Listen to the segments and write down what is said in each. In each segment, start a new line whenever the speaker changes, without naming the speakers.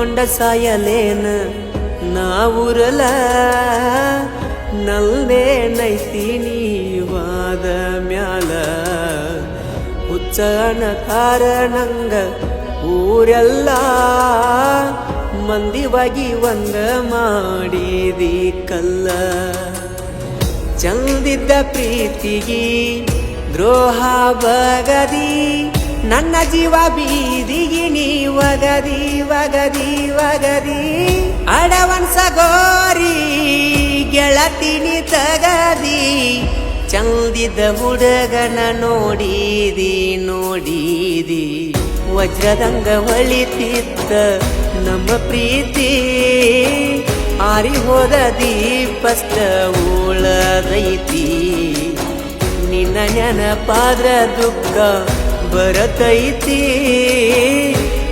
ಹಿಡ್ಕೊಂಡ ಸಾಯಲೇನ ನಾವುರಲ ನಲ್ಲೇನೈತಿ ನೀವಾದ ಮ್ಯಾಲ ಹುಚ್ಚನ ಕಾರಣಂಗ ಊರೆಲ್ಲ ಮಂದಿವಾಗಿ ಒಂದ ಮಾಡಿದಿ ಕಲ್ಲ ಚಂದಿದ್ದ ಪ್ರೀತಿಗಿ ದ್ರೋಹ ಬಗದಿ ನನ್ನ ಜೀವ ಬೀದಿಗಿ ನೀ ವಗದಿ ವಗದಿ ವಗದಿ ಅಡವನ್ಸ ಗೋರಿ ಗೆಳತಿನಿ ತಗದಿ ಚಂದಿದ್ದ ಹುಡುಗನ ನೋಡಿದಿ ನೋಡಿದಿ ವಜ್ರದಂಗ ಹೊಳಿತಿದ್ದ ನಮ್ಮ ಪ್ರೀತಿ ಆರಿ ಹೋದ ದೀಪಸ್ತ ಉಳದೈತಿ ನಿನ್ನ ನೆನಪಾದ್ರ ದುಃಖ ಬರತೈತಿ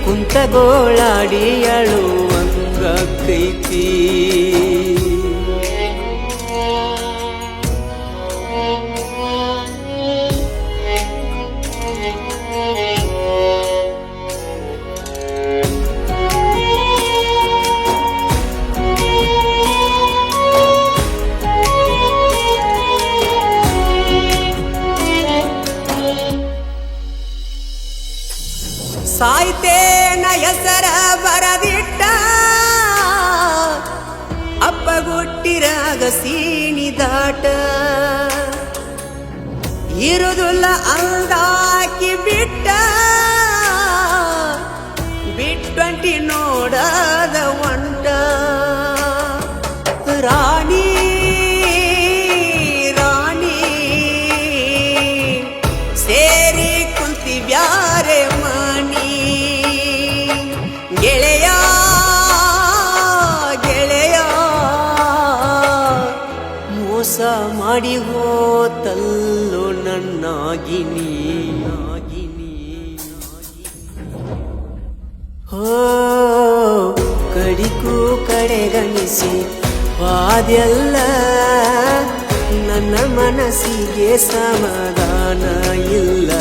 ಕುಂತ ಗೋಳಾಡಿ ಅಳುವಂಗೈತಿ ಸಾಯ್ತೇನ ಹೆಸರ ಬರದಿಟ್ಟ ಅಪ್ಪಗುಟ್ಟಿರಾಗ ಸೀಣಿ ದಾಟ ಇರುದುಲ್ಲ ಅಂದಾಕಿ ಬಿಟ್ಟ ಬಿಟ್ಟಂಟಿ ನೋಡದ ಒಂಟ ರಾಣಿ ರಾಣಿ ಸೇರಿ ಕುಂತಿ ಬ್ಯಾರೆ ಗೆಳೆಯ ಗೆಳೆಯ ಮೋಸ ಮಾಡಿ ಹೋತಲ್ಲೋ ನನ್ನಾಗಿನಿ ಹೋ ಕಡಿಗೂ ಕಡೆಗಣಿಸಿ ವಾದೆಲ್ಲ ನನ್ನ ಮನಸ್ಸಿಗೆ ಸಮಾಧಾನ ಇಲ್ಲ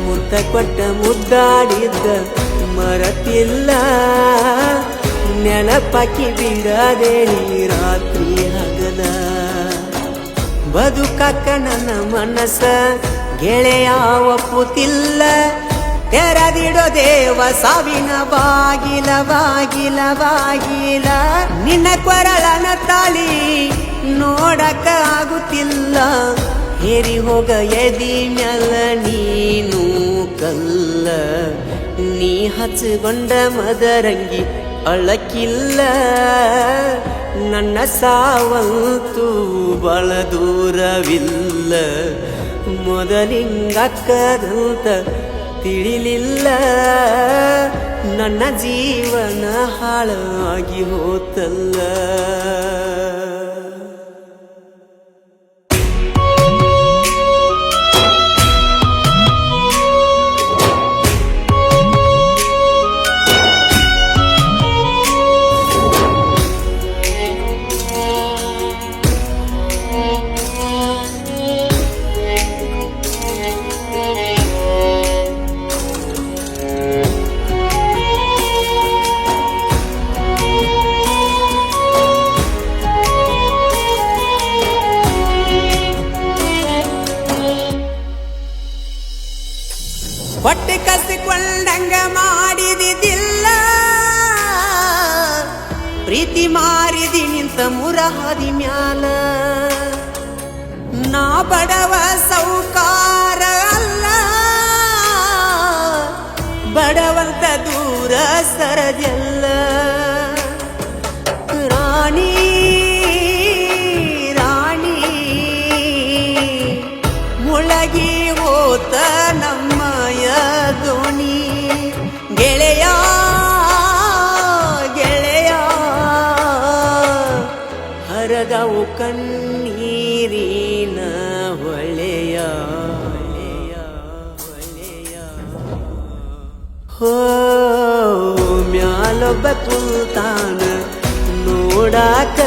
ಮುತ್ತ ಕೊಟ್ಟ ಮುದ್ದಾಡಿದ್ದ ಮರತಿಲ್ಲ ನೆನಪಾಕಿ ಬಿಡದೆ ನೀ ರಾತ್ರಿ ಹಗಲ ಬದುಕಕ್ಕ ನನ್ನ ಮನಸ್ಸ ಗೆಳೆಯ ಒಪ್ಪುತ್ತಿಲ್ಲ ತೆರೆದಿಡೋ ದೇವ ಸಾವಿನ ಬಾಗಿಲ ಬಾಗಿಲ ಬಾಗಿಲ ನಿನ್ನ ಕೊರಳನ ತಾಳಿ ನೋಡಕ ಆಗುತ್ತಿಲ್ಲ ಹೇರಿ ಹೋಗ ಎದಿ ಮ್ಯಾಲ ನೀನು ಕಲ್ಲ ನೀ ಹಚ್ಚಿಕೊಂಡ ಮದರಂಗಿ ಅಳಕಿಲ್ಲ ನನ್ನ ಸಾವಂತೂ ಬಳ ದೂರವಿಲ್ಲ ಮೊದಲಿಂಗಕ್ಕದಂತ ತಿಳಿಲಿಲ್ಲ ನನ್ನ ಜೀವನ ಹಾಳಾಗಿ ಹೋತಲ್ಲ ಹೊಟ್ಟೆ ಕಸಿಕೊಂಡಂಗ ಮಾಡಿದಿಲ್ಲ ಪ್ರೀತಿ ಮಾರಿದಿ ನಿಂತ ಮುರಹದಿ ಮ್ಯಾಲ ನಾ ಬಡವ ಸೌಕಾರ ಅಲ್ಲ ಬಡವಂತ ದೂರ ಸರದೆಲ್ಲ ರಾಣಿ ರಾಣಿ ಮುಳಗಿ ಹೋತ ನಮ್ಮಯ ದೋಣಿ ಗೆಳೆಯ ಗೆಳೆಯ ಹರದವು ಕಣ್ಣೀರಿನ ಹೊಳೆಯ ಹೋ ಮ್ಯಾಲೊಬ್ಬ ಕುಂತಾನ ನೋಡಾಕ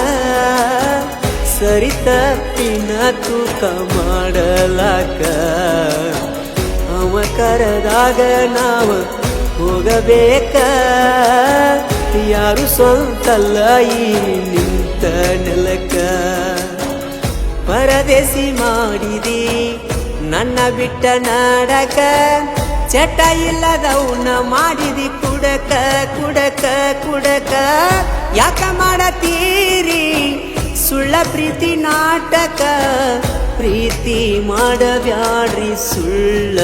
ಸರಿತಪ್ಪಿನ ತೂಕ ಮಾಡಲಾಕ ಅವ ಕರೆದಾಗ ನಾವ ಹೋಗಬೇಕ ಯಾರು ಸ್ವಂತಲ್ಲ ಈ ನಿಂತ ನೆಲಕ ಪರದೇಸಿ ಮಾಡಿದಿ ನನ್ನ ಬಿಟ್ಟ ನಾಡಕ ಚಟ ಇಲ್ಲದವನ್ನ ಮಾಡಿದಿ ಕುಡಕ ಕುಡಕ ಕುಡಕ ಯಾಕ ಮಾಡತೀರಿ ಸುಳ್ಳ ಪ್ರೀತಿ ನಾಟಕ ಪ್ರೀತಿ ಮಾಡಬ್ಯಾಡ್ರಿ ಸುಳ್ಳ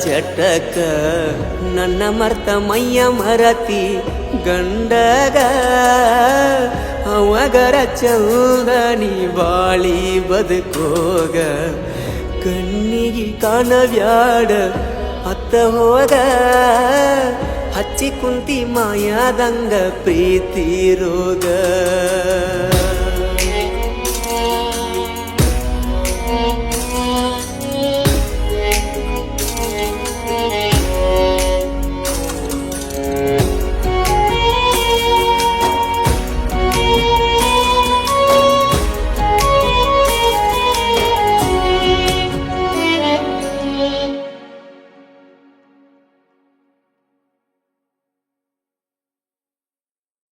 ಚಟಕ ನನ್ನ ಮರ್ತ ಮೈಯ ಮರತಿ ಗಂಡಗ ಅವಗರ ಚಂದ ನೀ ಬಾಳಿ ಬದುಕೋಗ ಕಣ್ಣಿಗೆ ಕಾಣಬ್ಯಾಡ ಅತ್ತ ಹೋಗ ಹಚ್ಚಿ ಕುಂತಿ ಮಾಯಾದಂಗ ಪ್ರೀತಿ ರೋಗ